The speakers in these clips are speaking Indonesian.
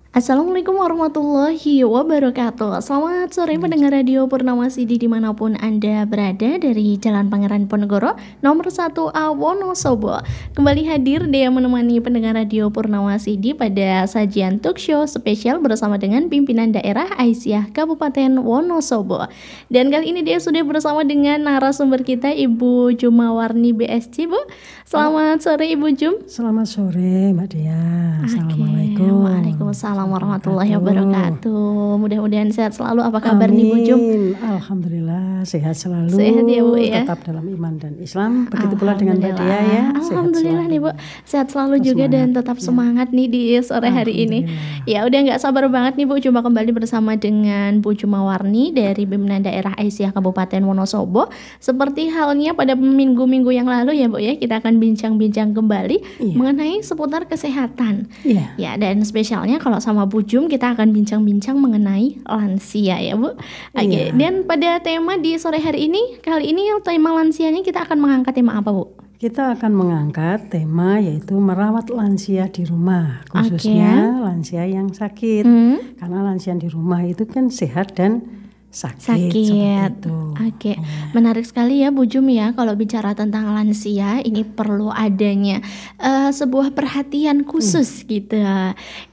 Assalamualaikum warahmatullahi wabarakatuh. Selamat sore pendengar radio Purnama Sidi dimanapun Anda berada, dari Jalan Pangeran Ponegoro nomor 1A Wonosobo. Kembali hadir dia menemani pendengar radio Purnama Sidi pada sajian talk show spesial bersama dengan pimpinan daerah Aisyah Kabupaten Wonosobo. Dan kali ini dia sudah bersama dengan narasumber kita Ibu Jumawarni BSC. Bu, selamat sore Ibu Jum. Selamat sore Mbak Dia. Assalamualaikum. Waalaikumsalam warahmatullahi wabarakatuh. Mudah-mudahan sehat selalu. Apa kabar nih Bu Jum? Alhamdulillah sehat selalu. Sehat ya Bu ya. Tetap dalam iman dan Islam. Begitu pula dengan Mbak Dia ya. Alhamdulillah nih Bu. Sehat selalu juga dan tetap semangat nih di sore hari ini. Ya udah nggak sabar banget nih Bu, jumpa kembali bersama dengan Bu Jumawarni dari pimpinan daerah Aisyah Kabupaten Wonosobo. Seperti halnya pada minggu-minggu yang lalu ya Bu ya, kita akan bincang-bincang kembali mengenai seputar kesehatan. Ya, dan spesialnya kalau sama Bu Jum kita akan bincang-bincang mengenai lansia ya Bu. Oke. Dan pada tema di sore hari ini, kali ini tema lansianya kita akan mengangkat tema apa Bu? Kita akan mengangkat tema yaitu merawat lansia di rumah, khususnya lansia yang sakit. Karena lansia di rumah itu kan sehat dan sakit. Oke. Menarik sekali ya Bu Jum ya, kalau bicara tentang lansia ini perlu adanya sebuah perhatian khusus gitu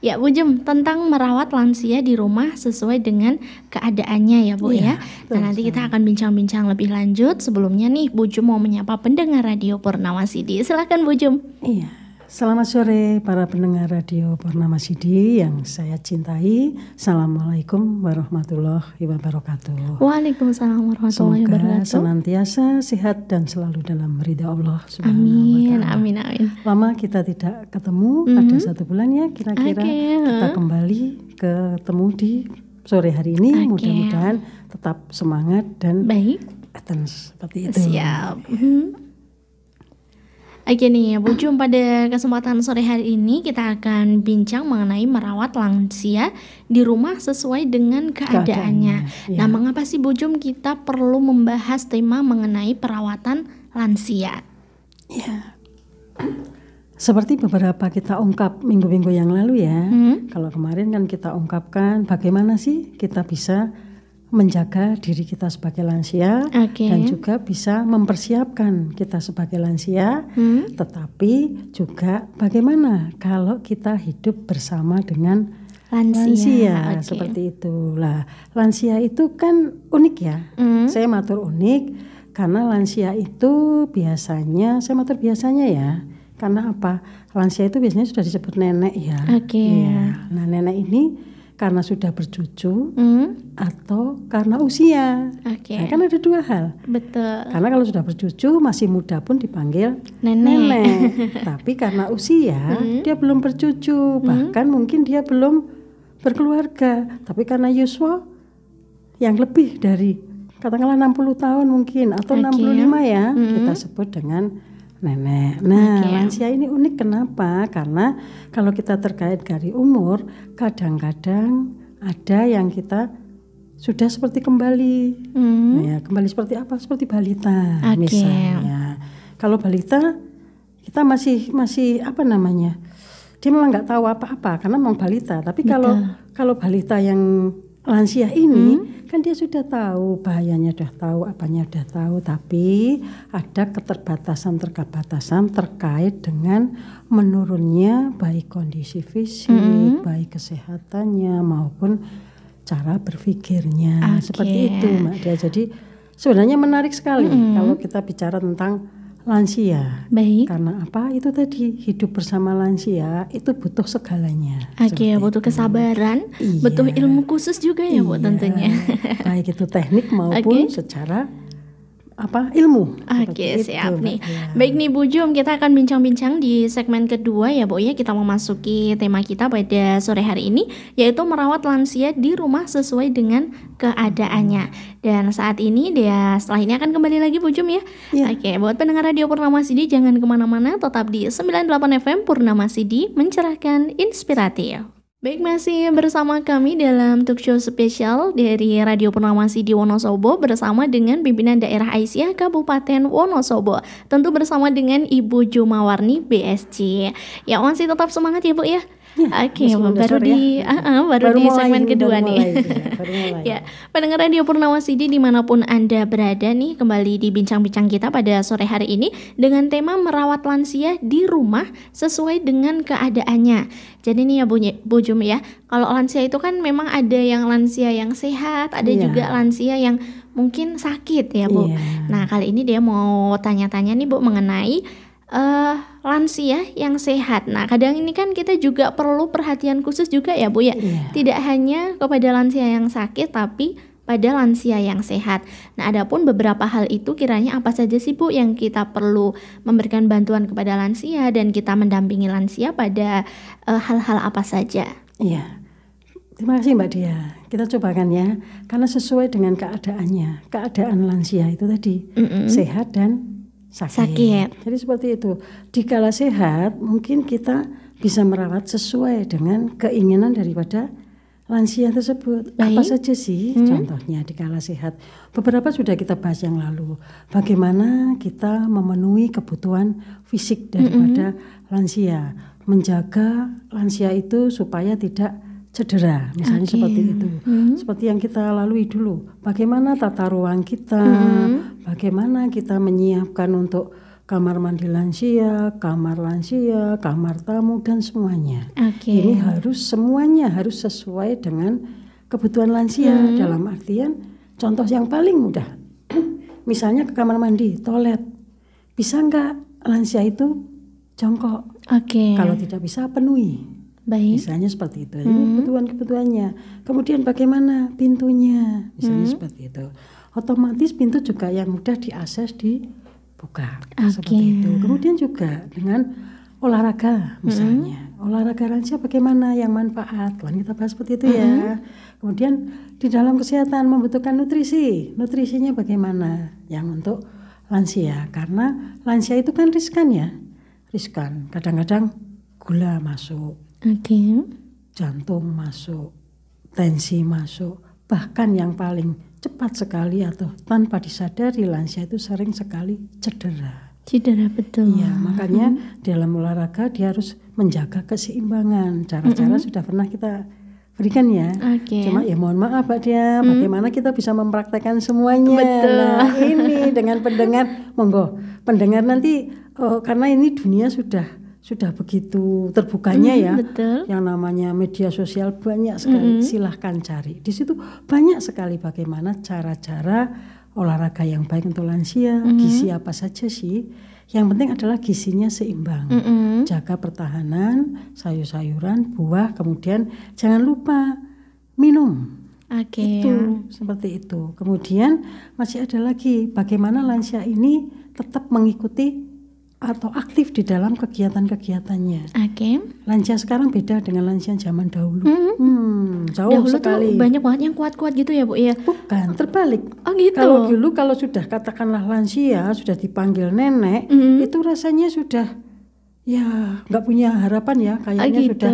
ya Bu Jum, tentang merawat lansia di rumah sesuai dengan keadaannya ya Bu ya. Nah nanti kita akan bincang-bincang lebih lanjut. Sebelumnya nih Bu Jum mau menyapa pendengar radio Purnama Sidi. Silakan Bu Jum. Selamat sore para pendengar radio Purnama Sidi yang saya cintai. Assalamualaikum warahmatullahi wabarakatuh. Waalaikumsalam warahmatullahi wabarakatuh. Semoga senantiasa sehat dan selalu dalam ridha Allah Subhanahu wa Ta'ala. Amin. Lama kita tidak ketemu, ada 1 bulan ya kira-kira. Kita kembali ketemu di sore hari ini. Mudah-mudahan tetap semangat dan seperti itu. Siap. Oke nih Bu Jum, pada kesempatan sore hari ini kita akan bincang mengenai merawat lansia di rumah sesuai dengan keadaannya. Nah, mengapa sih Bu Jum kita perlu membahas tema mengenai perawatan lansia? Seperti beberapa kita ungkap minggu-minggu yang lalu ya. Kalau kemarin kan kita ungkapkan bagaimana sih kita bisa menjaga diri kita sebagai lansia dan juga bisa mempersiapkan kita sebagai lansia, tetapi juga bagaimana kalau kita hidup bersama dengan lansia. Seperti itu lah. Lansia itu kan unik ya. Saya matur unik karena lansia itu biasanya, saya matur biasanya ya, karena apa? Lansia itu biasanya sudah disebut nenek ya. Nah nenek ini karena sudah bercucu atau karena usia. Nah, kan ada 2 hal. Betul. Karena kalau sudah bercucu masih muda pun dipanggil nenek. Tapi karena usia dia belum bercucu, bahkan mungkin dia belum berkeluarga. Tapi karena yuswa yang lebih dari katakanlah 60 tahun mungkin atau 65 ya, kita sebut dengan nenek. Nah, lansia ini unik kenapa? Karena kalau kita terkait dari umur, kadang-kadang ada yang kita sudah seperti kembali. Ya, kembali seperti apa? Seperti balita misalnya. Kalau balita kita masih apa namanya? Dia memang nggak tahu apa-apa karena memang balita. Tapi kalau balita yang lansia ini kan dia sudah tahu bahayanya, sudah tahu apanya, sudah tahu, tapi ada keterbatasan terkait dengan menurunnya baik kondisi fisik, baik kesehatannya maupun cara berpikirnya. Seperti itu Mbak Dia. Jadi sebenarnya menarik sekali kalau kita bicara tentang lansia. Karena apa? Itu tadi, hidup bersama lansia itu butuh segalanya. Butuh kesabaran, butuh ilmu khusus juga ya Bu tentunya. Baik itu teknik maupun secara ilmu. Siap nih. Baik nih Bu Jum, kita akan bincang-bincang di segmen kedua ya Bu ya. Kita memasuki tema kita pada sore hari ini, yaitu merawat lansia di rumah sesuai dengan keadaannya. Dan saat ini setelah ini akan kembali lagi Bu Jum ya. Buat pendengar radio Purnama Sidi jangan kemana-mana, tetap di 98 FM Purnama Sidi, mencerahkan, inspiratif. Baik, masih bersama kami dalam talk show spesial dari Radio Purnama Sidi Wonosobo bersama dengan pimpinan daerah Aisyah Kabupaten Wonosobo. Tentu bersama dengan Ibu Jumawarni BSC. Ya, masih tetap semangat ya Bu ya. Ya, Oke, masih muda, baru sorry di baru di mulai, segmen kedua baru nih. mulai, baru mulai. Ya, pendengar Radio Purnawa Sidi dimanapun Anda berada nih, kembali di bincang-bincang kita pada sore hari ini dengan tema merawat lansia di rumah sesuai dengan keadaannya. Jadi nih ya Bu Jum ya, kalau lansia itu kan memang ada yang lansia yang sehat, ada juga lansia yang mungkin sakit ya Bu. Nah kali ini dia mau tanya-tanya nih Bu mengenai lansia yang sehat. Nah kadang ini kan kita juga perlu perhatian khusus juga ya Bu ya. Tidak hanya kepada lansia yang sakit tapi pada lansia yang sehat. Nah adapun beberapa hal itu kiranya apa saja sih Bu yang kita perlu memberikan bantuan kepada lansia dan kita mendampingi lansia pada hal-hal apa saja? Iya. Terima kasih Mbak Dia. Kita cobakan ya, karena sesuai dengan keadaannya. Keadaan lansia itu tadi sehat dan sakit. Jadi seperti itu. Dikala sehat, mungkin kita bisa merawat sesuai dengan keinginan daripada lansia tersebut. Apa saja sih contohnya dikala sehat? Beberapa sudah kita bahas yang lalu. Bagaimana kita memenuhi kebutuhan fisik daripada lansia, menjaga lansia itu supaya tidak cedera, misalnya seperti itu. Seperti yang kita lalui dulu. Bagaimana tata ruang kita, bagaimana kita menyiapkan untuk kamar mandi lansia, kamar tamu dan semuanya. Ini harus semuanya harus sesuai dengan kebutuhan lansia. Dalam artian contoh yang paling mudah. Misalnya ke kamar mandi, toilet. Bisa enggak lansia itu jongkok? Kalau tidak bisa penuhi. Misalnya seperti itu, kebutuhan-kebutuhannya. Kemudian bagaimana pintunya, misalnya seperti itu. Otomatis pintu juga yang mudah diakses dibuka, seperti itu. Kemudian juga dengan olahraga, misalnya olahraga lansia bagaimana yang manfaat, kan kita bahas seperti itu ya. Kemudian di dalam kesehatan membutuhkan nutrisinya bagaimana yang untuk lansia, karena lansia itu kan riskan. Kadang-kadang gula masuk. Jantung masuk, tensi masuk, bahkan yang paling cepat sekali atau tanpa disadari lansia itu sering sekali cedera betul. Ya, makanya dalam olahraga dia harus menjaga keseimbangan. Cara-cara sudah pernah kita berikan ya. Cuma ya mohon maaf Pak Dia, bagaimana kita bisa mempraktekkan semuanya. Nah ini dengan pendengar, monggo pendengar nanti karena ini dunia sudah begitu terbukanya ya. Yang namanya media sosial banyak sekali, silahkan cari. Di situ banyak sekali bagaimana cara-cara olahraga yang baik untuk lansia, gizi apa saja sih. Yang penting adalah gizinya seimbang. Jaga pertahanan, sayur-sayuran, buah, kemudian jangan lupa minum. Itu seperti itu. Kemudian masih ada lagi bagaimana lansia ini tetap mengikuti atau aktif di dalam kegiatan-kegiatannya. Lansia sekarang beda dengan lansia zaman dahulu. Jauh dahulu sekali. Tuh banyak banget yang kuat-kuat gitu ya Bu ya? Bukan, terbalik. Gitu. Kalau dulu kalau sudah katakanlah lansia, sudah dipanggil nenek, itu rasanya sudah ya nggak punya harapan ya, kayaknya sudah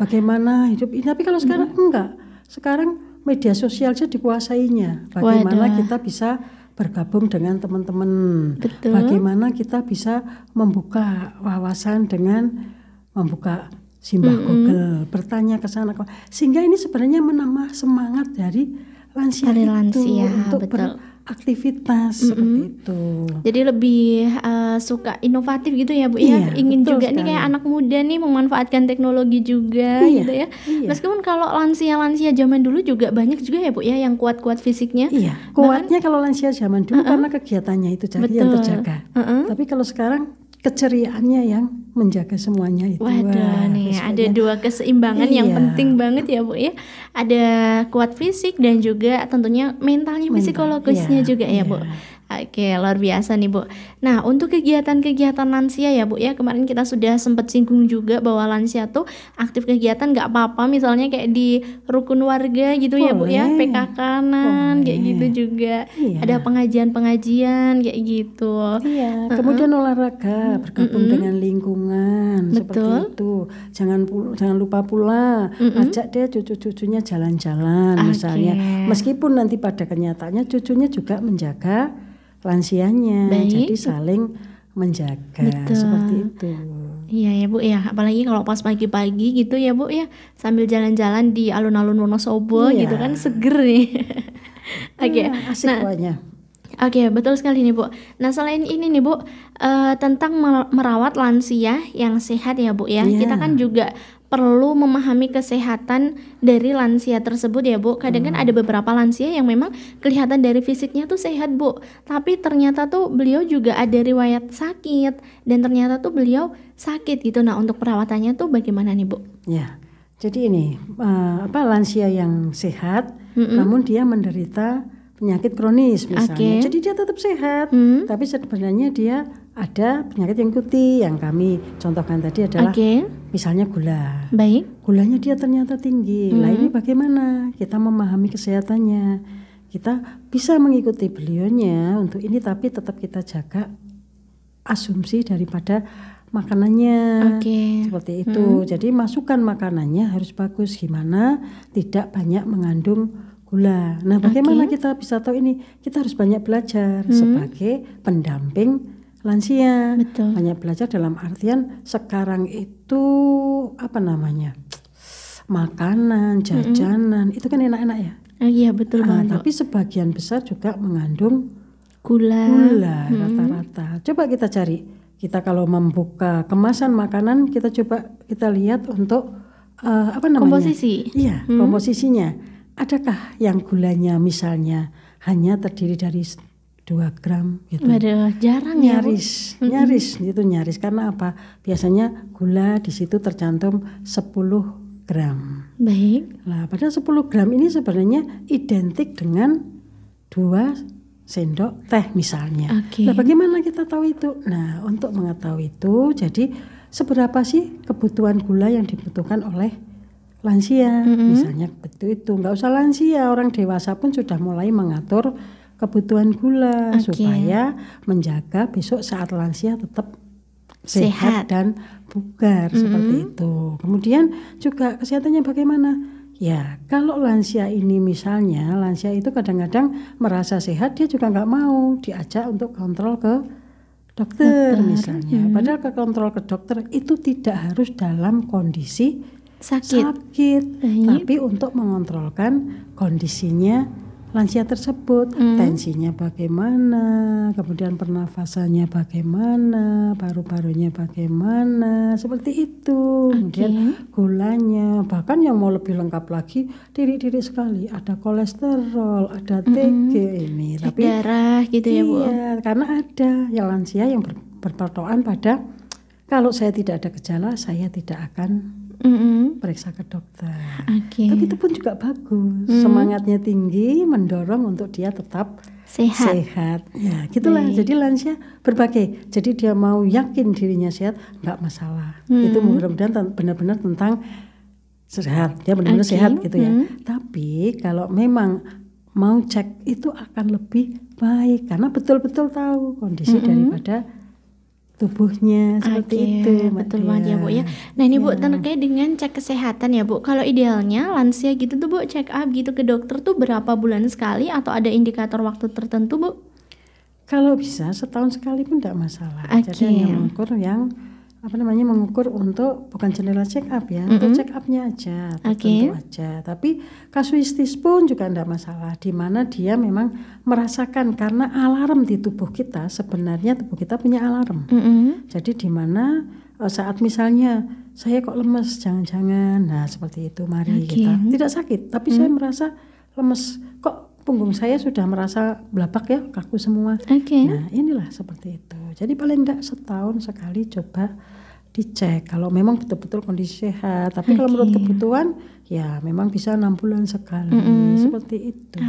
bagaimana hidup. Tapi kalau sekarang enggak. Sekarang media sosial saja dikuasainya. Bagaimana kita bisa bergabung dengan teman-teman. Bagaimana kita bisa membuka wawasan dengan membuka simbah Google, bertanya ke sana, sehingga ini sebenarnya menambah semangat dari lansia untuk beraktivitas seperti itu. Jadi lebih suka inovatif gitu ya Bu ya. Ingin juga sekali. Nih kayak anak muda nih memanfaatkan teknologi juga gitu ya. Meskipun kalau lansia zaman dulu juga banyak juga ya Bu ya yang kuat-kuat fisiknya. Kuatnya kalau lansia zaman dulu karena kegiatannya itu yang terjaga. Tapi kalau sekarang keceriaannya yang menjaga semuanya itu. Nih ada dua keseimbangan yang penting banget ya Bu ya. Ada kuat fisik dan juga tentunya mentalnya, psikologisnya juga ya Bu. Oke, luar biasa nih Bu. Nah, untuk kegiatan-kegiatan lansia ya Bu ya, kemarin kita sudah sempat singgung juga bahwa lansia tuh aktif kegiatan nggak apa-apa, misalnya kayak di rukun warga gitu ya Bu ya, PKK-an kayak gitu juga. Ada pengajian-pengajian kayak gitu. Kemudian olahraga, bergabung dengan lingkungan seperti itu. Jangan lupa pula ajak deh cucu-cucunya jalan-jalan misalnya. Meskipun nanti pada kenyataannya cucunya juga menjaga lansianya, jadi saling menjaga seperti itu. Iya ya Bu ya, apalagi kalau pas pagi-pagi gitu ya Bu ya, sambil jalan-jalan di alun-alun Wonosobo Iya. gitu kan seger nih. Oke. Asik Nah, pokoknya. oke, betul sekali nih Bu. Nah, selain ini nih Bu, tentang merawat lansia yang sehat ya Bu ya. Iya. Kita kan juga perlu memahami kesehatan dari lansia tersebut ya Bu. Kadang kan ada beberapa lansia yang memang kelihatan dari fisiknya tuh sehat Bu, tapi ternyata tuh beliau juga ada riwayat sakit dan ternyata tuh beliau sakit gitu. Nah, untuk perawatannya tuh bagaimana nih Bu? Ya. Jadi ini lansia yang sehat, namun dia menderita penyakit kronis misalnya. Jadi dia tetap sehat, tapi sebenarnya dia ada penyakit yang ikuti yang kami contohkan tadi adalah misalnya gula. Baik. Gulanya dia ternyata tinggi. Nah, ini bagaimana? Kita memahami kesehatannya. Kita bisa mengikuti beliaunya untuk ini, tapi tetap kita jaga asumsi daripada makanannya. Seperti itu. Jadi masukan makanannya harus bagus, gimana tidak banyak mengandung gula. Nah, bagaimana kita bisa tahu ini? Kita harus banyak belajar sebagai pendamping lansia. Betul. Banyak belajar dalam artian sekarang itu makanan, jajanan itu kan enak-enak ya. Iya betul banget. Tapi sebagian besar juga mengandung gula rata-rata. Coba kita cari. Kita kalau membuka kemasan makanan, kita lihat untuk komposisi. Iya, komposisinya. Adakah yang gulanya misalnya hanya terdiri dari 2 gram gitu? Waduh, jarang nyaris, ya nyaris karena apa? Biasanya gula di situ tercantum 10 gram. Baik. Nah, padahal 10 gram ini sebenarnya identik dengan 2 sendok teh misalnya. Nah, bagaimana kita tahu itu? Nah, untuk mengetahui itu, jadi seberapa sih kebutuhan gula yang dibutuhkan oleh lansia? Misalnya itu nggak usah lansia, orang dewasa pun sudah mulai mengatur kebutuhan gula supaya menjaga besok saat lansia tetap sehat dan bugar seperti itu. Kemudian juga kesehatannya bagaimana? Ya, kalau lansia ini misalnya, lansia itu kadang-kadang merasa sehat, dia juga nggak mau diajak untuk kontrol ke dokter misalnya. Padahal ke kontrol ke dokter itu tidak harus dalam kondisi sakit, tapi untuk mengontrolkan kondisinya lansia tersebut, tensinya bagaimana, kemudian pernafasannya bagaimana, paru-parunya bagaimana, seperti itu. Kemudian gulanya, bahkan yang mau lebih lengkap lagi, diri sekali, ada kolesterol, ada TG ini, tapi darah gitu ya Bu. Iya, karena ada yang lansia yang berpatokan pada kalau saya tidak ada gejala, saya tidak akan periksa ke dokter. Tapi itu pun juga bagus. Semangatnya tinggi, mendorong untuk dia tetap sehat. Ya, gitulah. Jadi lansia berbagai. Jadi dia mau yakin dirinya sehat, nggak masalah. Itu mudah-mudahan benar-benar tentang sehat. Dia benar-benar sehat gitu ya. Tapi kalau memang mau cek itu akan lebih baik karena betul-betul tahu kondisi daripada tubuhnya seperti itu. Betul banget ya Bu ya. Nah ini Bu terkait dengan cek kesehatan ya Bu. Kalau idealnya lansia gitu tuh Bu check up gitu ke dokter tuh berapa bulan sekali atau ada indikator waktu tertentu Bu? Kalau bisa setahun sekali pun tidak masalah. Jadi hanya mengukur untuk bukan general check up ya, untuk check upnya aja, tertentu aja. Tapi kasuistis pun juga tidak masalah, di mana dia memang merasakan karena alarm di tubuh kita, sebenarnya tubuh kita punya alarm. Jadi di mana saat misalnya saya kok lemes, jangan-jangan, nah seperti itu, mari kita tidak sakit, tapi saya merasa lemes, kok punggung saya sudah merasa belabak ya, kaku semua. Nah inilah seperti itu. Jadi paling tidak setahun sekali coba dicek kalau memang betul-betul kondisi sehat. Tapi kalau menurut kebutuhan ya memang bisa 6 bulan sekali seperti itu.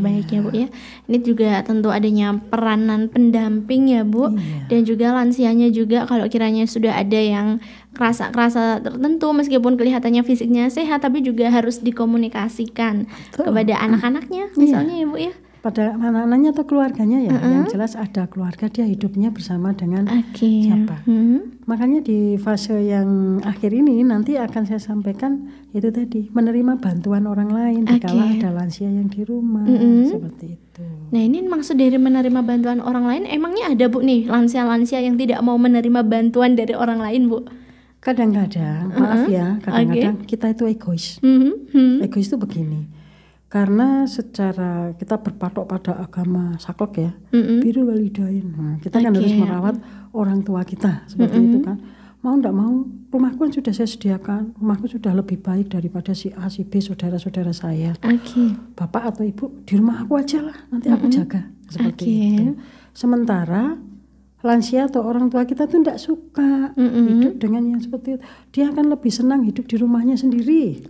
Baik ya Bu ya. Ini juga tentu adanya peranan pendamping ya Bu. Dan juga lansianya juga kalau kiranya sudah ada yang kerasa tertentu meskipun kelihatannya fisiknya sehat, tapi juga harus dikomunikasikan kepada anak-anaknya misalnya ya Bu ya. Pada anak-anaknya atau keluarganya ya, yang jelas ada keluarga, dia hidupnya bersama dengan siapa. Makanya di fase yang akhir ini nanti akan saya sampaikan itu tadi, menerima bantuan orang lain dikala ada lansia yang di rumah, seperti itu. Nah ini maksud dari menerima bantuan orang lain, emangnya ada Bu nih lansia-lansia yang tidak mau menerima bantuan dari orang lain Bu? Kadang-kadang, maaf ya, kadang-kadang kita itu egois. Egois itu begini, karena secara kita berpatok pada agama saklek ya, birrul walidain. Nah, kita kan harus merawat orang tua kita seperti itu kan. Mau enggak mau, rumahku kan sudah saya sediakan, rumahku sudah lebih baik daripada si A, si B, saudara-saudara saya. Bapak atau ibu di rumah aku aja lah, nanti aku jaga seperti itu. Sementara lansia atau orang tua kita tuh tidak suka hidup dengan yang seperti itu. Dia akan lebih senang hidup di rumahnya sendiri.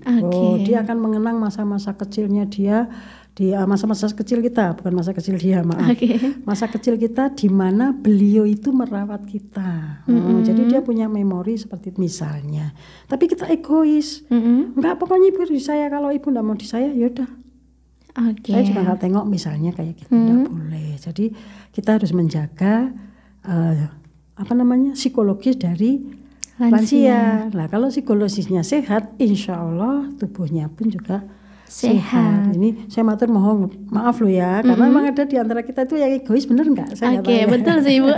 Dia akan mengenang masa-masa kecilnya dia di masa-masa kecil kita, bukan masa kecil dia, maaf. Masa kecil kita di mana beliau itu merawat kita. Jadi dia punya memori seperti itu misalnya. Tapi kita egois. Enggak, pokoknya ibu di saya, kalau ibu enggak mau di saya, yaudah. Saya juga enggak tengok misalnya kayak gitu, enggak boleh. Jadi kita harus menjaga psikologis dari lansia. Nah, kalau psikologisnya sehat, insya Allah tubuhnya pun juga sehat. Ini saya maaf loh ya, karena memang ada di antara kita itu yang egois, bener nggak? Betul sih Ibu.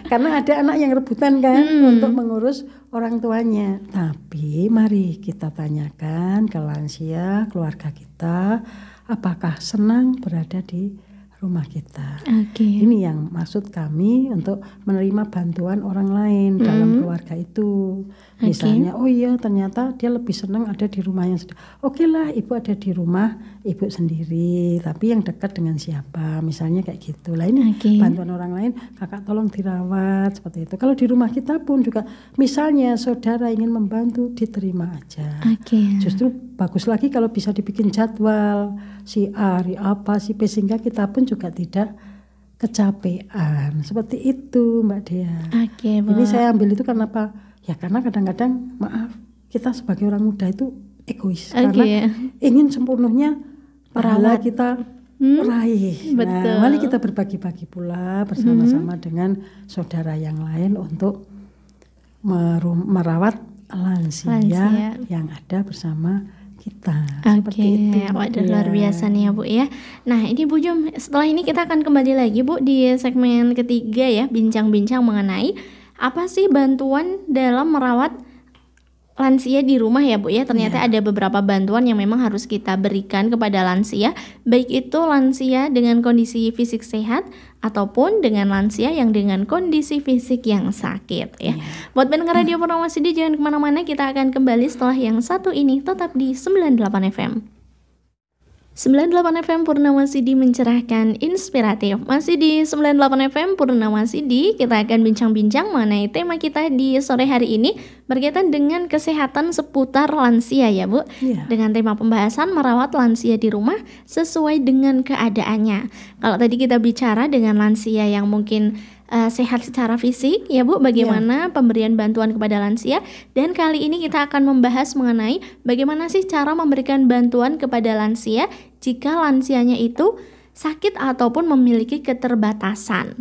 karena ada anak yang rebutan kan untuk mengurus orang tuanya. Tapi mari kita tanyakan ke lansia, keluarga kita, apakah senang berada di rumah kita. Ini yang maksud kami untuk menerima bantuan orang lain dalam keluarga itu. Misalnya, oh iya ternyata dia lebih senang ada di rumah yang sendiri. Oke lah, ibu ada di rumah ibu sendiri, tapi yang dekat dengan siapa? Misalnya kayak gitu. Lah ini bantuan orang lain, kakak tolong dirawat seperti itu. Kalau di rumah kita pun juga, misalnya saudara ingin membantu, diterima aja. Justru bagus lagi kalau bisa dibikin jadwal si A, si B, sehingga kita pun juga tidak kecapean. Seperti itu Mbak Dea. Ini saya ambil itu karena apa? Ya karena kadang-kadang maaf, kita sebagai orang muda itu egois. Karena ingin sempurnuhnya pahala kita raih. Nah, mari kita berbagi-bagi pula bersama-sama dengan saudara yang lain untuk merawat lansia yang ada bersama kita. Seperti itu. Waduh, luar biasa nih ya Bu ya. Nah ini Bu Jum, setelah ini kita akan kembali lagi Bu di segmen ketiga ya, bincang-bincang mengenai apa sih bantuan dalam merawat lansia di rumah ya Bu ya. Ternyata ada beberapa bantuan yang memang harus kita berikan kepada lansia, baik itu lansia dengan kondisi fisik sehat ataupun dengan lansia yang dengan kondisi fisik yang sakit ya. Buat pendengar Radio Purnama Sidi, jangan kemana-mana, kita akan kembali setelah yang satu ini, tetap di 98 FM. 98 FM Purnama Sidi mencerahkan, inspiratif. Masih di 98 FM Purnama Sidi, kita akan bincang-bincang mengenai tema kita di sore hari ini berkaitan dengan kesehatan seputar lansia ya Bu. Dengan tema pembahasan merawat lansia di rumah sesuai dengan keadaannya. Kalau tadi kita bicara dengan lansia yang mungkin sehat secara fisik ya Bu, bagaimana pemberian bantuan kepada lansia, dan kali ini kita akan membahas mengenai bagaimana sih cara memberikan bantuan kepada lansia jika lansianya itu sakit ataupun memiliki keterbatasan.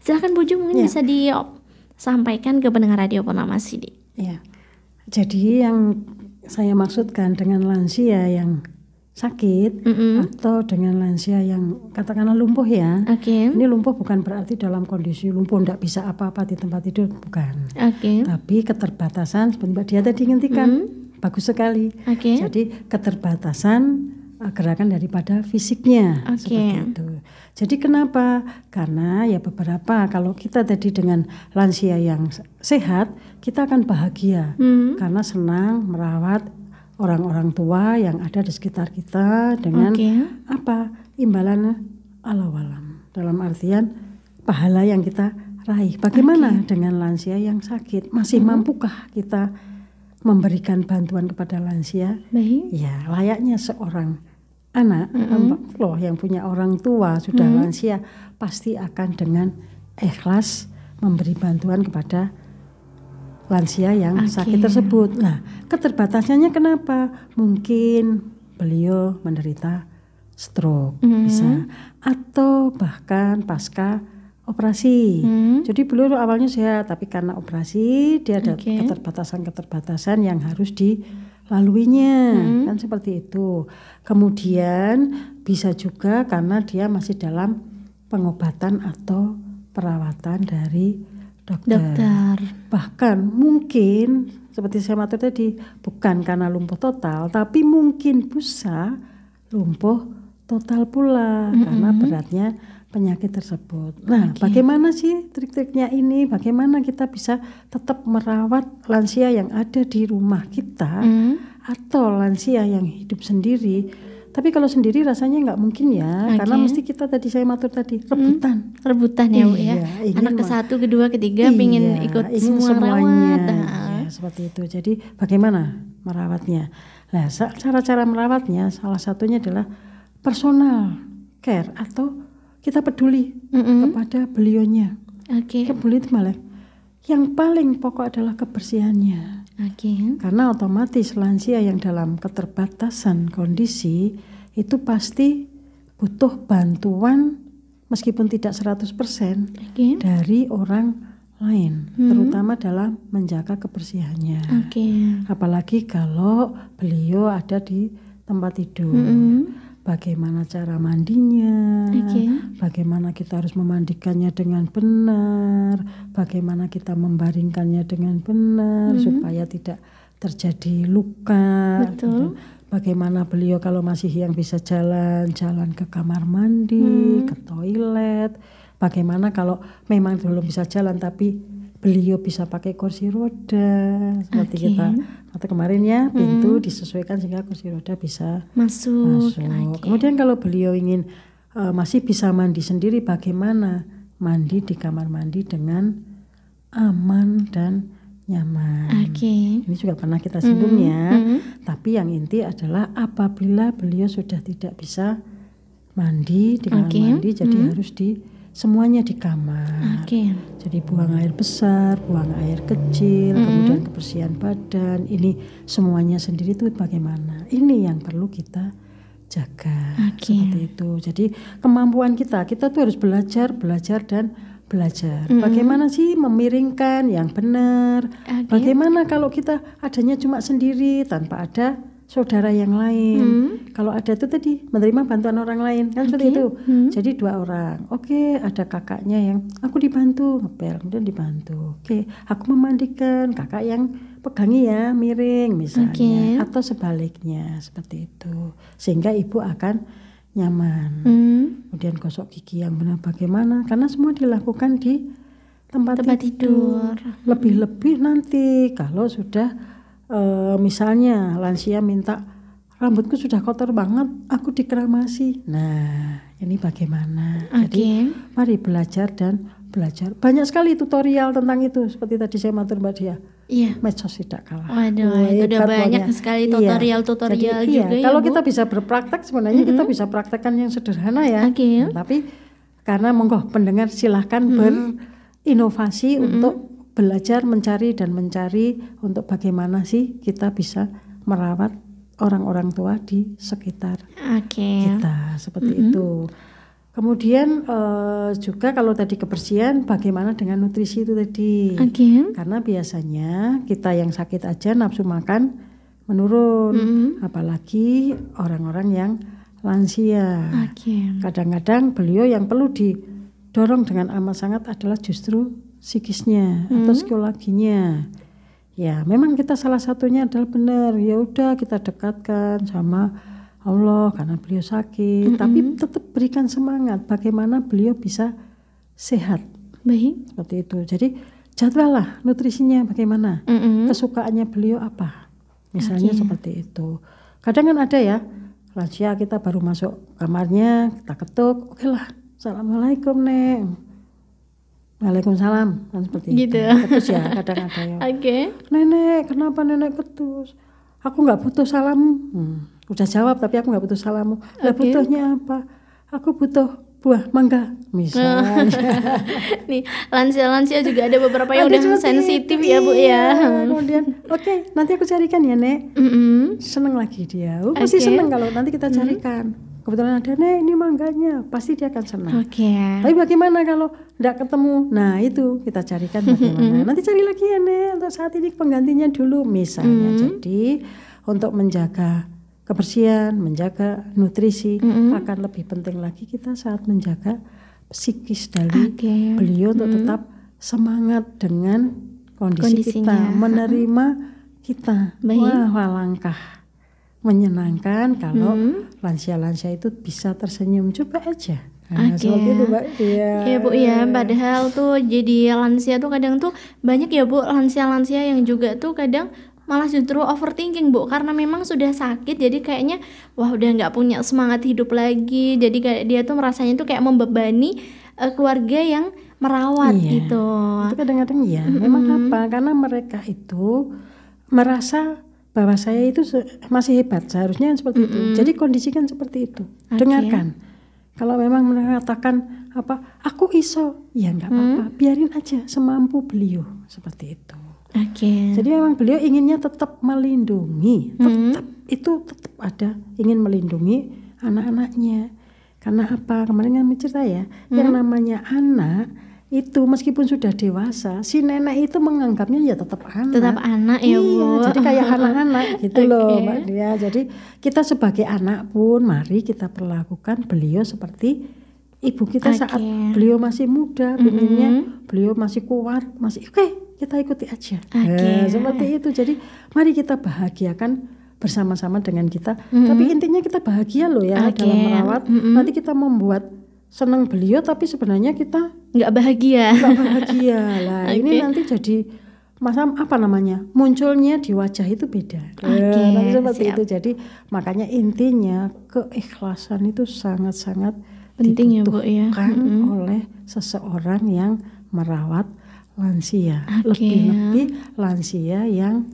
Silakan Bu Jum, mungkin bisa disampaikan ke pendengar Radio Purnama Sidi. Jadi yang saya maksudkan dengan lansia yang sakit atau dengan lansia yang katakanlah lumpuh ya. Ini lumpuh bukan berarti dalam kondisi lumpuh tidak bisa apa-apa di tempat tidur, bukan. Tapi keterbatasan seperti Mbak Dia tadi ngintikan, bagus sekali. Jadi keterbatasan gerakan daripada fisiknya seperti itu. Jadi kenapa? Karena ya beberapa, kalau kita tadi dengan lansia yang sehat, kita akan bahagia karena senang merawat orang-orang tua yang ada di sekitar kita dengan imbalan ala-walam, dalam artian pahala yang kita raih. Bagaimana dengan lansia yang sakit? Masih mampukah kita memberikan bantuan kepada lansia? Ya, layaknya seorang anak loh yang punya orang tua sudah lansia, pasti akan dengan ikhlas memberi bantuan kepada lansia yang sakit tersebut. Nah, keterbatasannya kenapa? Mungkin beliau menderita stroke, bisa, atau bahkan pasca operasi. Jadi beliau awalnya sehat, tapi karena operasi dia ada keterbatasan-keterbatasan yang harus dilaluinya, kan seperti itu. Kemudian bisa juga karena dia masih dalam pengobatan atau perawatan dari dokter. Bahkan mungkin seperti saya matur tadi, bukan karena lumpuh total, tapi mungkin bisa lumpuh total pula karena beratnya penyakit tersebut. Nah, bagaimana sih trik-triknya ini? Bagaimana kita bisa tetap merawat lansia yang ada di rumah kita atau lansia yang hidup sendiri? Tapi kalau sendiri rasanya nggak mungkin ya, karena mesti kita tadi saya matur tadi rebutan ya Bu ya. Anak ke-1, ke-2, ke-3 ingin ikut semua rawat. Ya, seperti itu. Jadi bagaimana merawatnya? Nah, cara-cara merawatnya salah satunya adalah personal care atau kita peduli kepada beliaunya. Peduli itu malah yang paling pokok adalah kebersihannya. Karena otomatis lansia yang dalam keterbatasan kondisi itu pasti butuh bantuan meskipun tidak 100% dari orang lain, terutama dalam menjaga kebersihannya. Apalagi kalau beliau ada di tempat tidur. Bagaimana cara mandinya, bagaimana kita harus memandikannya dengan benar, bagaimana kita membaringkannya dengan benar supaya tidak terjadi luka. Bagaimana beliau kalau masih yang bisa jalan ke kamar mandi, ke toilet. Bagaimana kalau memang belum bisa jalan tapi beliau bisa pakai kursi roda seperti kita atau kemarin ya, pintu disesuaikan sehingga kursi roda bisa masuk. Kemudian kalau beliau ingin masih bisa mandi sendiri, bagaimana mandi di kamar mandi dengan aman dan nyaman. Ini juga pernah kita singgung ya. Tapi yang inti adalah apabila beliau sudah tidak bisa mandi di kamar mandi, jadi harus semuanya di kamar. Jadi buang air besar, buang air kecil, kemudian kebersihan badan, ini semuanya sendiri itu bagaimana? Ini yang perlu kita jaga. Seperti itu. Jadi kemampuan kita tuh harus belajar dan belajar. Bagaimana sih memiringkan yang benar? Bagaimana kalau kita adanya cuma sendiri tanpa ada saudara yang lain. Kalau ada itu tadi menerima bantuan orang lain kan seperti itu. Jadi 2 orang. Ada kakaknya yang aku dibantu ngepel, kemudian dibantu. Aku memandikan, kakak yang pegangi ya miring misalnya, atau sebaliknya seperti itu. Sehingga ibu akan nyaman. Kemudian gosok gigi yang benar bagaimana? Karena semua dilakukan di tempat tidur. Lebih-lebih nanti kalau sudah misalnya lansia minta rambutku sudah kotor banget, aku dikremasi. Nah, ini bagaimana? Jadi mari belajar dan belajar. Banyak sekali tutorial tentang itu seperti tadi saya matur Mbak Dia. Medsos tidak kalah. Itu udah banyak sekali tutorial Jadi, juga ya. Kalau kita bisa berpraktek sebenarnya kita bisa praktekkan yang sederhana ya. Tapi karena monggo pendengar silahkan berinovasi untuk belajar mencari untuk bagaimana sih kita bisa merawat orang-orang tua di sekitar kita seperti itu. Kemudian juga kalau tadi kebersihan, bagaimana dengan nutrisi itu tadi? Karena biasanya kita yang sakit aja nafsu makan menurun, apalagi orang-orang yang lansia. Kadang-kadang beliau yang perlu didorong dengan amat sangat adalah justru psikisnya atau psikologinya. Ya, memang kita salah satunya adalah benar. Ya udah kita dekatkan sama Allah karena beliau sakit, tapi tetap berikan semangat bagaimana beliau bisa sehat. Seperti itu. Jadi jadwal lah nutrisinya bagaimana, kesukaannya beliau apa. Misalnya seperti itu. Kadang kan ada ya, lansia kita baru masuk kamarnya, kita ketuk, oke lah, assalamualaikum Nek. Waalaikumsalam kan seperti itu. Ketus ya kadang ada ya. Nenek, kenapa nenek ketus? Aku nggak butuh salam. Udah jawab tapi aku nggak butuh salamu. Lah butuhnya apa? Aku butuh buah mangga misalnya. Nih lansia-lansia juga ada beberapa yang udah sensitif ya Bu ya. Kemudian nanti aku carikan ya Nek. Seneng lagi dia. Pasti seneng kalau nanti kita carikan. Kebetulan ada Nek ini mangganya, pasti dia akan senang. Tapi bagaimana kalau tidak ketemu? Nah itu kita carikan bagaimana. Nanti cari lagi ya Nek, untuk saat ini penggantinya dulu misalnya. Jadi untuk menjaga kebersihan, menjaga nutrisi akan lebih penting lagi kita saat menjaga psikis dari beliau untuk tetap semangat dengan kondisi kita, menerima kita. Wah, langkah menyenangkan kalau lansia-lansia itu bisa tersenyum. Coba aja. Seperti itu Mbak Dia. Ya Bu ya, padahal tuh jadi lansia tuh kadang tuh banyak ya Bu, lansia-lansia yang juga tuh kadang malah justru overthinking Bu, karena memang sudah sakit jadi kayaknya wah udah nggak punya semangat hidup lagi, jadi kayak dia tuh merasanya tuh kayak membebani keluarga yang merawat gitu. Itu kadang-kadang ya, memang apa? Karena mereka itu merasa bahwa saya itu masih hebat, seharusnya seperti itu. Jadi kondisikan seperti itu. Dengarkan. Kalau memang mengatakan apa, aku iso, ya nggak apa-apa, biarin aja semampu beliau seperti itu. Jadi memang beliau inginnya tetap melindungi, tetap ada ingin melindungi anak-anaknya. Karena apa? Kemarin kan cerita ya, yang namanya anak itu meskipun sudah dewasa, si nenek itu menganggapnya ya tetap anak. Tetap anak ya Bu. Jadi kayak anak-anak gitu loh Mbak Dia. Jadi kita sebagai anak pun mari kita perlakukan beliau seperti ibu kita saat beliau masih muda, pinginnya beliau masih kuat, masih kita ikuti aja. Seperti itu. Jadi mari kita bahagiakan bersama-sama dengan kita. Tapi intinya kita bahagia loh ya dalam merawat. Nanti kita membuat senang beliau tapi sebenarnya kita nggak bahagia lah. Ini nanti jadi munculnya di wajah itu beda. Nanti seperti itu. Jadi makanya intinya keikhlasan itu sangat-sangat penting ya Bu ya, oleh seseorang yang merawat lansia, lebih-lebih lansia yang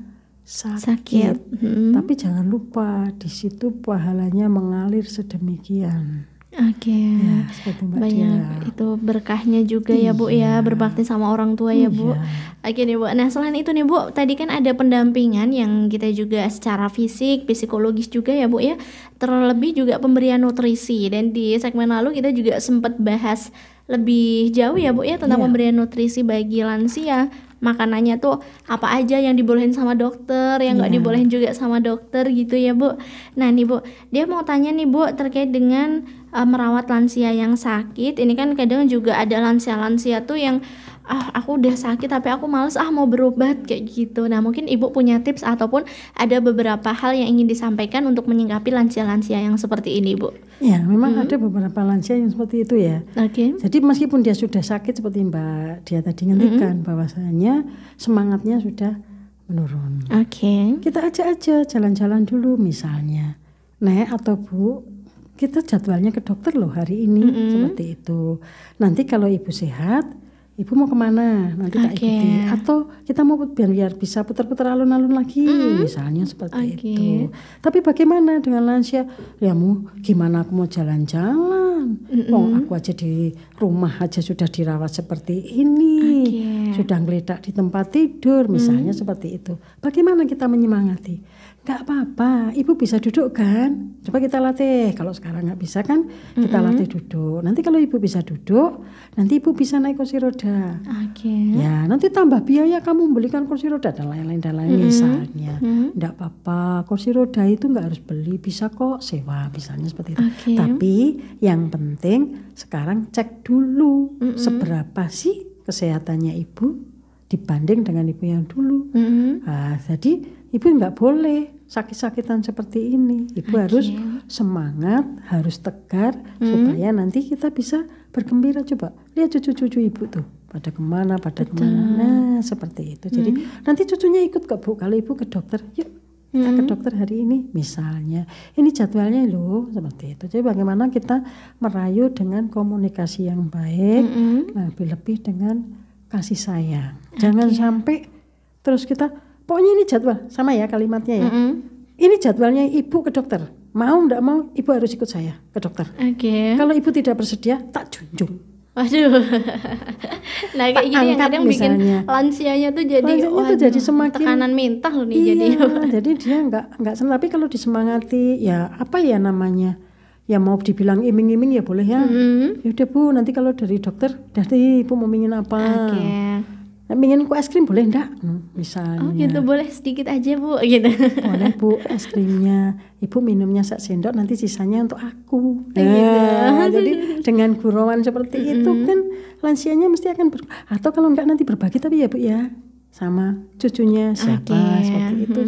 sakit. Tapi jangan lupa di situ pahalanya mengalir sedemikian. Ya, banyak itu berkahnya juga ya Bu ya, berbakti sama orang tua ya Bu. Nih Bu, nah selain itu nih Bu, tadi kan ada pendampingan yang kita juga secara fisik, psikologis juga ya Bu ya, terlebih juga pemberian nutrisi, dan di segmen lalu kita juga sempat bahas lebih jauh ya Bu ya tentang pemberian nutrisi bagi lansia. Makanannya tuh apa aja yang dibolehin sama dokter, yang nggak dibolehin juga sama dokter gitu ya Bu. Nah nih Bu, dia mau tanya nih Bu terkait dengan merawat lansia yang sakit. Ini kan kadang juga ada lansia-lansia tuh yang aku udah sakit tapi aku males mau berobat kayak gitu. Nah mungkin Ibu punya tips ataupun ada beberapa hal yang ingin disampaikan untuk menyingkapi lansia-lansia yang seperti ini Bu. Ya memang ada beberapa lansia yang seperti itu ya. Jadi meskipun dia sudah sakit seperti Mbak Dia tadi ngendikan bahwasanya semangatnya sudah menurun. Kita ajak aja jalan-jalan dulu misalnya. Nek atau Bu, kita jadwalnya ke dokter loh hari ini, seperti itu. Nanti kalau Ibu sehat, Ibu mau kemana? Nanti tak ikuti. Atau kita mau biar bisa putar-putar alun-alun lagi, misalnya seperti itu. Tapi bagaimana dengan lansia? Ya gimana aku mau jalan-jalan? Aku aja di rumah aja sudah dirawat seperti ini, sudah ngeledak di tempat tidur, misalnya seperti itu. Bagaimana kita menyemangati? Gak apa-apa, Ibu bisa duduk kan? Coba kita latih. Kalau sekarang gak bisa kan, kita latih duduk. Nanti kalau Ibu bisa duduk, nanti Ibu bisa naik kursi roda. Ya, nanti tambah biaya kamu belikan kursi roda dan lain-lain misalnya. Gak apa-apa, kursi roda itu gak harus beli, bisa kok sewa misalnya seperti itu. Tapi yang penting sekarang cek dulu seberapa sih kesehatannya Ibu dibanding dengan Ibu yang dulu. Jadi Ibu nggak boleh sakit-sakitan seperti ini. Ibu harus semangat, harus tegar supaya nanti kita bisa bergembira. Coba lihat cucu-cucu Ibu tuh pada kemana. Nah seperti itu. Jadi nanti cucunya ikut ke Bu. Kalau Ibu ke dokter, yuk kita ke dokter hari ini misalnya. Ini jadwalnya loh seperti itu. Jadi bagaimana kita merayu dengan komunikasi yang baik, lebih-lebih dengan kasih sayang. Jangan sampai terus kita pokoknya ini jadwal, sama ya kalimatnya ya. Ini jadwalnya Ibu ke dokter. Mau enggak mau, Ibu harus ikut saya ke dokter. Kalau Ibu tidak bersedia, tak junjung. Waduh. Nah kayak gini yang kadang bikin lansianya tuh jadi semakin tekanan mental nih jadi. Jadi dia enggak senang. Tapi kalau disemangati, ya apa ya namanya? Ya mau dibilang iming-iming ya boleh ya. Ya udah Bu, nanti kalau dari dokter, dari Ibu mau ingin apa? Ingin ku es krim boleh enggak? Misalnya. Oh gitu, boleh sedikit aja Bu gitu. Boleh Bu, es krimnya Ibu minumnya sak sendok, nanti sisanya untuk aku. Jadi dengan gurauan seperti itu kan lansianya mesti akan atau kalau enggak nanti berbagi tapi ya Bu ya sama cucunya siapa seperti itu.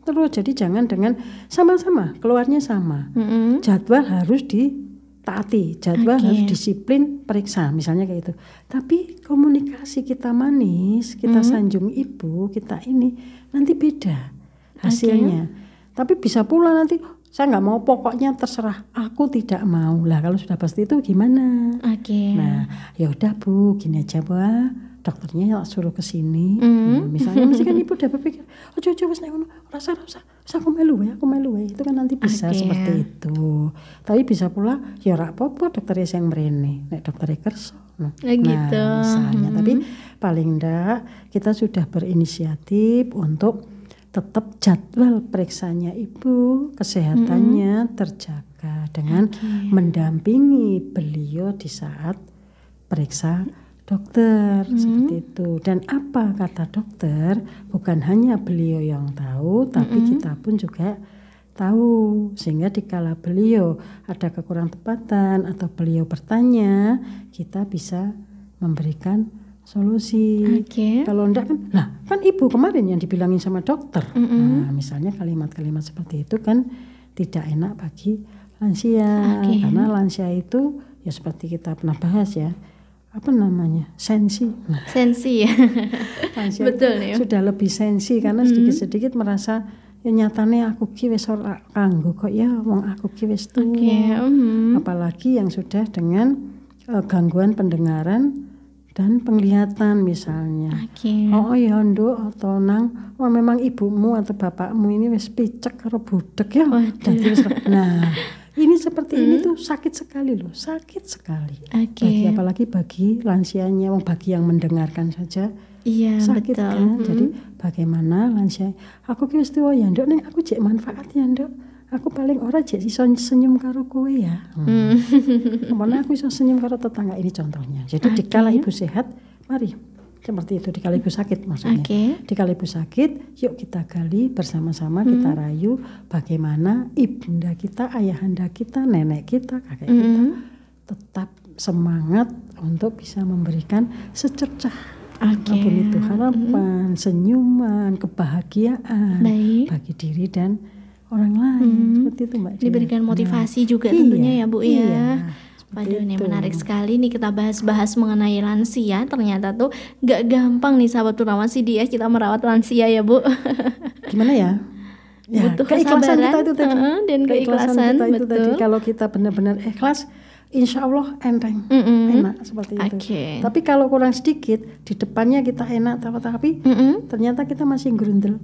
Jadi jangan dengan sama-sama keluarnya sama. Jadwal harus ditaati, jadwal harus disiplin periksa misalnya kayak itu. Tapi komunikasi kita manis, kita sanjung ibu, kita ini nanti beda hasilnya. Tapi bisa pula nanti saya nggak mau, pokoknya terserah, aku tidak mau. Lah kalau sudah pasti itu gimana? Nah ya udah Bu, gini aja Bu, dokternya suruh ke sini. Misalnya mesti kan ibu udah berpikir, coba wis nek ngono, rasa aku melu wae. Itu kan nanti bisa seperti itu. Tapi bisa pula ya ora apa-apa dokternya sing mrene, nek dokternya kerso. Nah, gitu. Misalnya, tapi paling ndak kita sudah berinisiatif untuk tetap jadwal periksanya ibu, kesehatannya terjaga dengan mendampingi beliau di saat periksa dokter seperti itu. Dan apa kata dokter bukan hanya beliau yang tahu, tapi kita pun juga tahu, sehingga dikala beliau ada kekurang tepatan atau beliau bertanya, kita bisa memberikan solusi. Kalau enggak kan ibu kemarin yang dibilangin sama dokter. Nah, misalnya kalimat-kalimat seperti itu kan tidak enak bagi lansia. Karena lansia itu ya seperti kita pernah bahas ya, apa namanya, sensi. Sensi ya. Betul ya. Sudah lebih sensi karena sedikit-sedikit merasa ya nyatane aku ki wis ora kanggo kok ya wong aku ki wis tuwa. Apalagi yang sudah dengan gangguan pendengaran dan penglihatan misalnya. Oh ya nduk atau nang, memang ibumu atau bapakmu ini wis picek karo budek ya. Nah, ini seperti ini tuh sakit sekali loh, sakit sekali. Apalagi bagi lansianya, bagi yang mendengarkan saja. Iya, sakit betul. Kan. Jadi bagaimana lansia? Aku ki wis tuwa ya nduk, ning aku jek manfaat ya nduk. Aku paling ora jek iso senyum karo kowe ya. Mana aku iso senyum karo tetangga, ini contohnya. Jadi dikala ibu sehat, mari seperti itu. Dikala ibu sakit maksudnya. Dikala ibu sakit, yuk kita gali bersama-sama, kita rayu bagaimana ibunda kita, ayahanda kita, nenek kita, kakek kita tetap semangat untuk bisa memberikan secercah apapun itu, harapan, senyuman, kebahagiaan bagi diri dan orang lain. Seperti itu Mbak Dia. Diberikan motivasi juga tentunya ya Bu ya. Waduh, ini menarik sekali nih kita bahas-bahas mengenai lansia. Ternyata tuh gak gampang nih sahabat Purnawasidi ya kita merawat lansia ya Bu. Gimana ya? Butuh keikhlasan kesabaran kita itu tadi. Dan keikhlasan kita itu betul. Tadi kalau kita benar-benar ikhlas, insya Allah enteng, enak seperti itu. Tapi kalau kurang sedikit, di depannya kita enak tapi ternyata kita masih gerundel.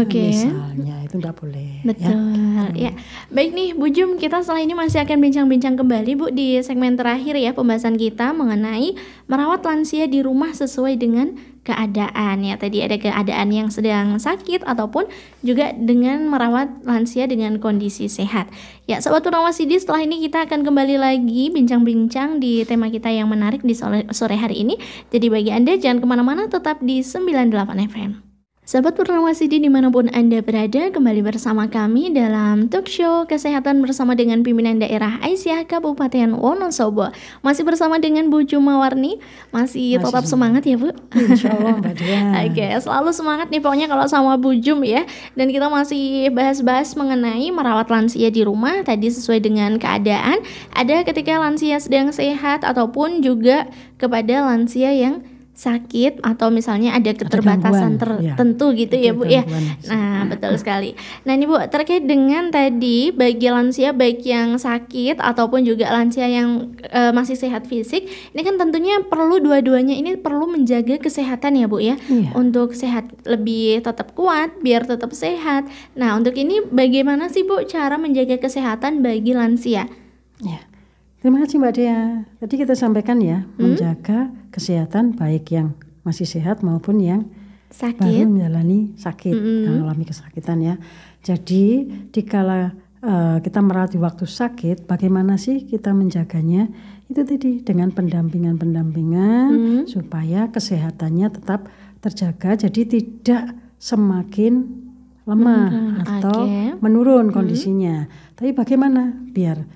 Misalnya itu enggak boleh. Betul. Ya. Baik nih Bu Jum, kita setelah ini masih akan bincang-bincang kembali Bu di segmen terakhir ya pembahasan kita mengenai merawat lansia di rumah sesuai dengan keadaan ya. Tadi ada keadaan yang sedang sakit ataupun juga dengan merawat lansia dengan kondisi sehat. Ya, Sobat Purnawasidi, setelah ini kita akan kembali lagi bincang-bincang di tema kita yang menarik di sore hari ini. Jadi bagi Anda jangan kemana-mana, tetap di 98 FM. Sahabat Purnawasidi dimanapun Anda berada, kembali bersama kami dalam talk show Kesehatan bersama dengan pimpinan daerah Aisyah Kabupaten Wonosobo. Masih bersama dengan Bu Jumawarni, masih tetap semangat ya Bu? Insyaallah Mbak Dia. Oke, selalu semangat nih pokoknya kalau sama Bu Jum ya. Dan kita masih bahas-bahas mengenai merawat lansia di rumah, tadi sesuai dengan keadaan. Ada ketika lansia sedang sehat ataupun juga kepada lansia yang sakit atau misalnya ada keterbatasan tertentu gitu ya Bu ya. Nah betul sekali. Nah ini Bu, terkait dengan tadi bagi lansia baik yang sakit ataupun juga lansia yang masih sehat fisik, ini kan tentunya perlu dua-duanya ini perlu menjaga kesehatan ya Bu ya. Untuk sehat lebih tetap kuat biar tetap sehat. Nah untuk ini bagaimana sih Bu cara menjaga kesehatan bagi lansia? Ya. Terima kasih Mbak Dea. Tadi kita sampaikan ya, menjaga kesehatan baik yang masih sehat maupun yang baru menjalani sakit, yang mengalami kesakitan ya. Jadi dikala kita merawat di waktu sakit, bagaimana sih kita menjaganya? Itu tadi dengan pendampingan supaya kesehatannya tetap terjaga, jadi tidak semakin lemah atau menurun kondisinya. Tapi bagaimana biar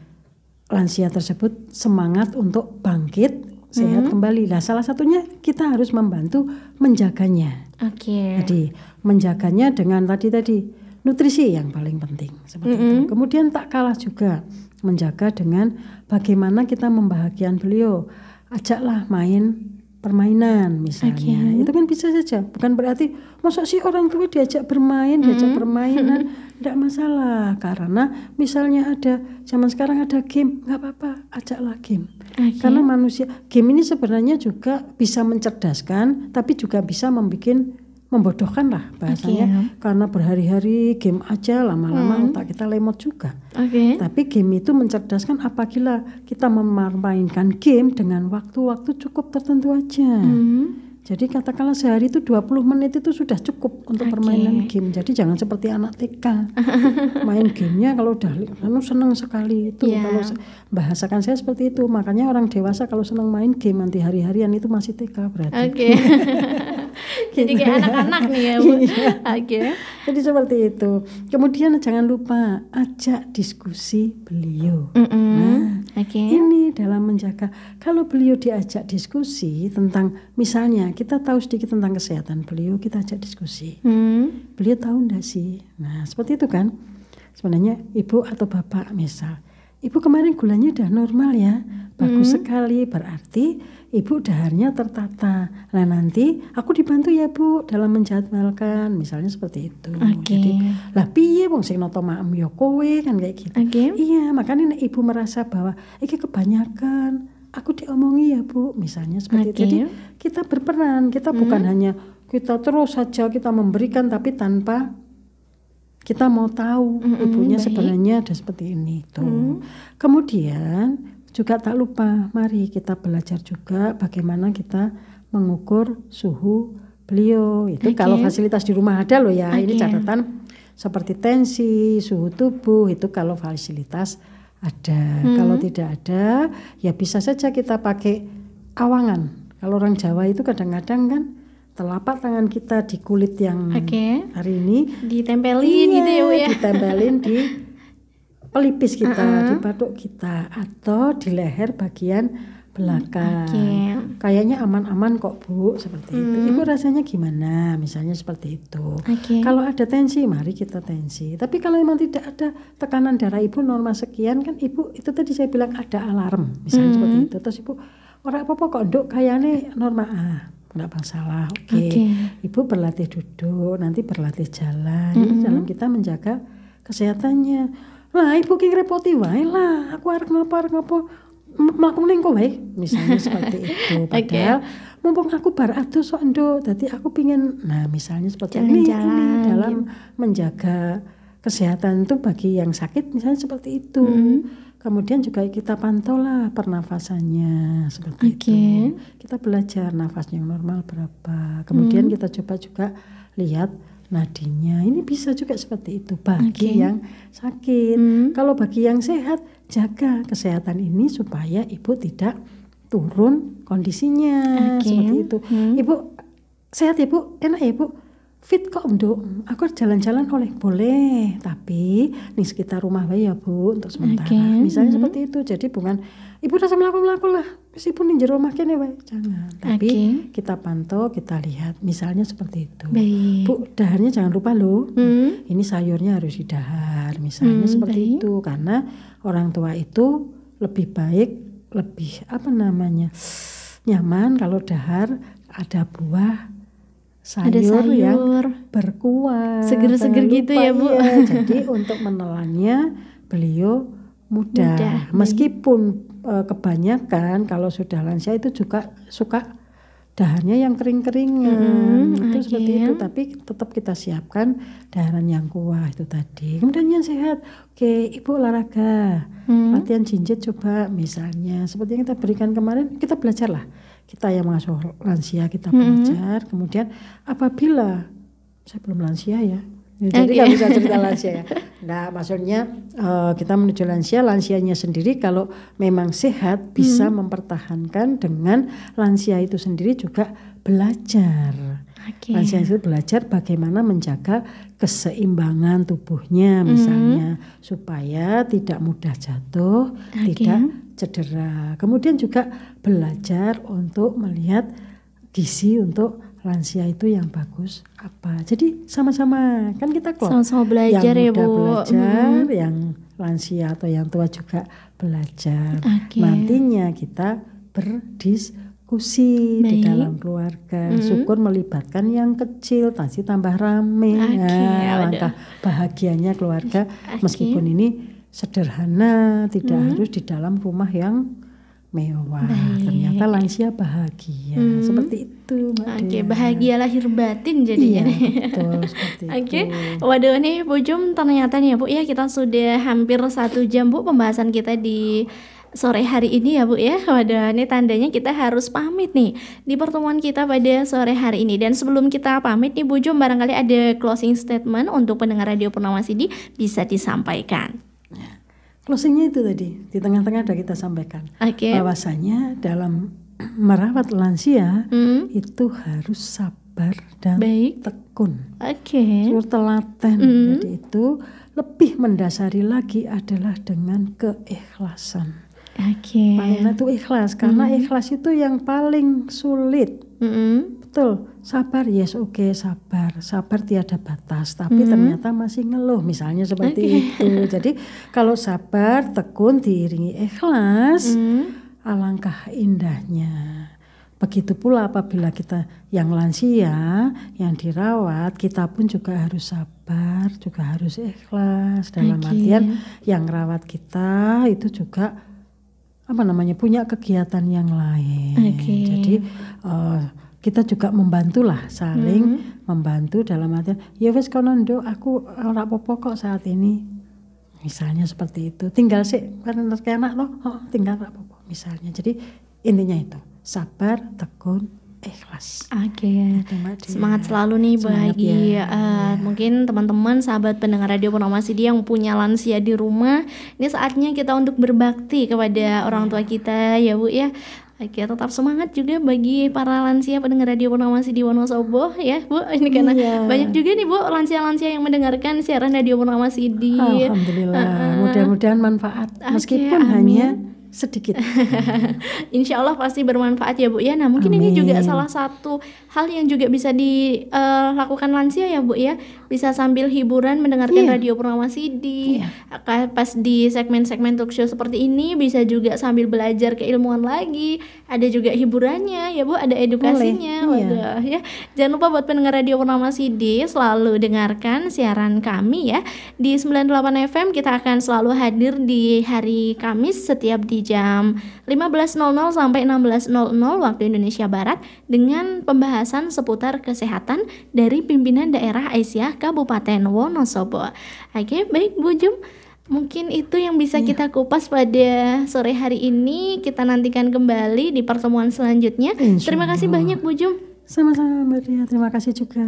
lansia tersebut semangat untuk bangkit sehat kembali? Nah, salah satunya kita harus membantu menjaganya. Jadi menjaganya dengan tadi nutrisi yang paling penting seperti itu. Kemudian tak kalah juga menjaga dengan bagaimana kita membahagiakan beliau. Ajaklah main permainan misalnya. Itu kan bisa saja. Bukan berarti masa sih orang tua diajak bermain, diajak permainan, tidak masalah. Karena misalnya ada zaman sekarang ada game, nggak apa-apa, ajaklah game. Karena manusia game ini sebenarnya juga bisa mencerdaskan, tapi juga bisa membodohkan lah bahasanya. Karena berhari-hari game aja lama-lama otak kita lemot juga. Tapi game itu mencerdaskan apabila kita memainkan game dengan waktu-waktu cukup tertentu aja. Jadi katakanlah sehari itu 20 menit itu sudah cukup untuk permainan game. Jadi jangan seperti anak TK. Main gamenya kalau udah senang sekali itu. Kalau bahasakan saya seperti itu. Makanya orang dewasa kalau senang main game nanti hari-harian itu masih TK berarti. Jadi kayak anak-anak nih ya Bu. Jadi seperti itu. Kemudian jangan lupa ajak diskusi beliau. Ini dalam menjaga. Kalau beliau diajak diskusi tentang misalnya kita tahu sedikit tentang kesehatan beliau, kita ajak diskusi. Beliau tahu enggak sih? Nah seperti itu kan. Sebenarnya ibu atau bapak misal, ibu kemarin gulanya udah normal ya, bagus sekali, berarti ibu daharnya tertata. Nah nanti aku dibantu ya Bu dalam menjadwalkan, misalnya seperti itu. Jadi lah piye wong sing nata maem ya kowe kan kayak gitu. Iya, makanya ibu merasa bahwa iki kebanyakan aku diomongi ya Bu, misalnya seperti itu. Jadi kita berperan, kita bukan hanya kita terus saja kita memberikan tapi tanpa kita mau tahu ibunya sebenarnya ada seperti ini tuh. Kemudian juga tak lupa, mari kita belajar juga bagaimana kita mengukur suhu beliau. Itu kalau fasilitas di rumah ada loh ya. Ini catatan seperti tensi, suhu tubuh itu kalau fasilitas ada. Kalau tidak ada, ya bisa saja kita pakai awangan. Kalau orang Jawa itu kadang-kadang kan telapak tangan kita di kulit yang hari ini ditempelin gitu ya Bu ya. Ditempelin di pelipis kita, di batuk kita, atau di leher bagian belakang. Kayaknya aman-aman kok Bu, seperti itu. Ibu rasanya gimana? Misalnya seperti itu. Kalau ada tensi, mari kita tensi. Tapi kalau memang tidak ada tekanan darah ibu normal sekian, kan ibu itu tadi saya bilang ada alarm, misalnya seperti itu. Terus ibu orang apa kok nduk kayaknya normal, nggak masalah. Ibu berlatih duduk, nanti berlatih jalan. Ini dalam kita menjaga kesehatannya. Lah ibu ki ngrepoti wae lah, aku arep ngopo mlaku ning kowe misalnya seperti itu. Padahal mumpung aku bar adus sok nduk, dadi aku pingin misalnya seperti ini dalam menjaga kesehatan itu bagi yang sakit misalnya seperti itu. Kemudian juga kita pantau lah pernafasannya seperti itu. Kita belajar nafas yang normal berapa. Kemudian kita coba juga lihat nadinya. Ini bisa juga seperti itu bagi yang sakit. Kalau bagi yang sehat, jaga kesehatan ini supaya ibu tidak turun kondisinya. Seperti itu. Ibu sehat ya Bu? Enak ya Bu? Fit kok Nduk, aku jalan-jalan boleh, tapi di sekitar rumah ya Bu untuk sementara. Misalnya seperti itu. Jadi bukan ibu rasa melaku lah, meskipun di rumah kene wae, jangan. Tapi kita pantau, kita lihat. Misalnya seperti itu. Bu, daharnya jangan lupa loh. Ini sayurnya harus didahar. Misalnya seperti itu, karena orang tua itu lebih baik, lebih nyaman kalau dahar ada buah. Sayur yang berkuah, seger-seger gitu ya Bu. Jadi untuk menelannya beliau mudah. Meskipun kebanyakan kalau sudah lansia itu juga suka daharnya yang kering-keringan. Itu seperti itu. Tapi tetap kita siapkan daharan yang kuah itu tadi. Kemudian yang sehat, ibu olahraga, latihan jinjit coba misalnya. Seperti yang kita berikan kemarin, kita belajar lah. Kita yang mengasuh lansia kita belajar. Kemudian apabila saya belum lansia ya, Jadi nggak bisa cerita lansia ya. Nah, maksudnya kita menuju lansia, lansianya sendiri kalau memang sehat bisa mempertahankan dengan lansia itu sendiri juga belajar. Lansia itu belajar bagaimana menjaga keseimbangan tubuhnya misalnya supaya tidak mudah jatuh, tidak cedera. Kemudian juga belajar untuk melihat gizi untuk lansia itu yang bagus apa. Jadi sama-sama kan kita kok sama-sama belajar yang ya muda Bu. Belajar, yang lansia atau yang tua juga belajar. Nantinya kita berdiskusi di dalam keluarga. Syukur melibatkan yang kecil, pasti tambah rame. Langkah bahagianya keluarga meskipun ini sederhana, tidak harus di dalam rumah yang mewah. Ternyata lansia bahagia seperti itu. Bahagia lahir batin jadinya. Betul seperti itu. Waduh nih Bu Jum, ternyata nih ya Bu ya, kita sudah hampir 1 jam Bu pembahasan kita di sore hari ini ya Bu ya. Waduh ini tandanya kita harus pamit nih di pertemuan kita pada sore hari ini. Dan sebelum kita pamit nih Bu Jum, barangkali ada closing statement untuk pendengar Radio Purnama Sidi bisa disampaikan. Closingnya itu tadi di tengah-tengah ada kita sampaikan bahwasanya dalam merawat lansia itu harus sabar dan tekun, telaten. Jadi itu lebih mendasari lagi adalah dengan keikhlasan. Paling itu ikhlas karena ikhlas itu yang paling sulit. Betul, sabar sabar tiada batas, tapi ternyata masih ngeluh misalnya seperti itu. Jadi kalau sabar, tekun diiringi ikhlas, alangkah indahnya. Begitu pula apabila kita yang lansia, yang dirawat, kita pun juga harus sabar, juga harus ikhlas. Dalam artian yang rawat kita itu juga punya kegiatan yang lain. Jadi kita juga membantulah, saling membantu dalam artian ya wis kono nduk aku ora apa-apa kok saat ini. Misalnya seperti itu. Tinggal sih karena anak loh, tinggal ora apa-apa misalnya. Jadi intinya itu, sabar, tekun, ikhlas. Semangat selalu nih bagi mungkin teman-teman sahabat pendengar Radio Purnama Sidi yang punya lansia di rumah. Ini saatnya kita untuk berbakti kepada orang tua kita ya Bu ya. Tetap semangat juga bagi para lansia pendengar Radio Purnama Sidi Wonosobo ya Bu. Ini karena banyak juga nih Bu lansia-lansia yang mendengarkan siaran Radio Purnama Sidi. Alhamdulillah, mudah-mudahan manfaat meskipun hanya sedikit. Insya Allah pasti bermanfaat ya Bu ya. Nah mungkin ini juga salah satu hal yang juga bisa dilakukan lansia ya Bu ya. Bisa sambil hiburan mendengarkan Radio Purnama Sidi. Pas di segmen-segmen talk show seperti ini bisa juga sambil belajar keilmuan lagi. Ada juga hiburannya ya Bu, ada edukasinya. Waduh ya. Jangan lupa buat pendengar Radio Purnama Sidi selalu dengarkan siaran kami ya. Di 98 FM kita akan selalu hadir di hari Kamis setiap di jam 15.00 sampai 16.00 waktu Indonesia Barat dengan pembahasan seputar kesehatan dari pimpinan daerah Aisyah Kabupaten Wonosobo. Baik Bu Jum, mungkin itu yang bisa kita kupas pada sore hari ini. Kita nantikan kembali di pertemuan selanjutnya. Terima kasih banyak Bu Jum. Sama-sama Mbak Dia, terima kasih juga.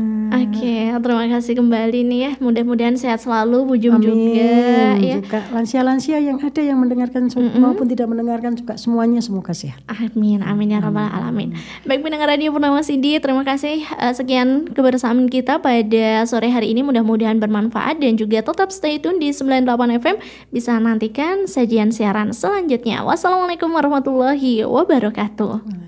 Terima kasih kembali nih ya. Mudah-mudahan sehat selalu Bu Jum juga ya. Juga lansia-lansia yang ada yang mendengarkan maupun tidak mendengarkan juga semuanya semoga sehat. Amin ya rabbal alamin. Baik pendengar Radio Purnama Sidi, terima kasih sekian kebersamaan kita pada sore hari ini. Mudah-mudahan bermanfaat dan juga tetap stay tune di 98 FM bisa nantikan sajian siaran selanjutnya. Wassalamualaikum warahmatullahi wabarakatuh.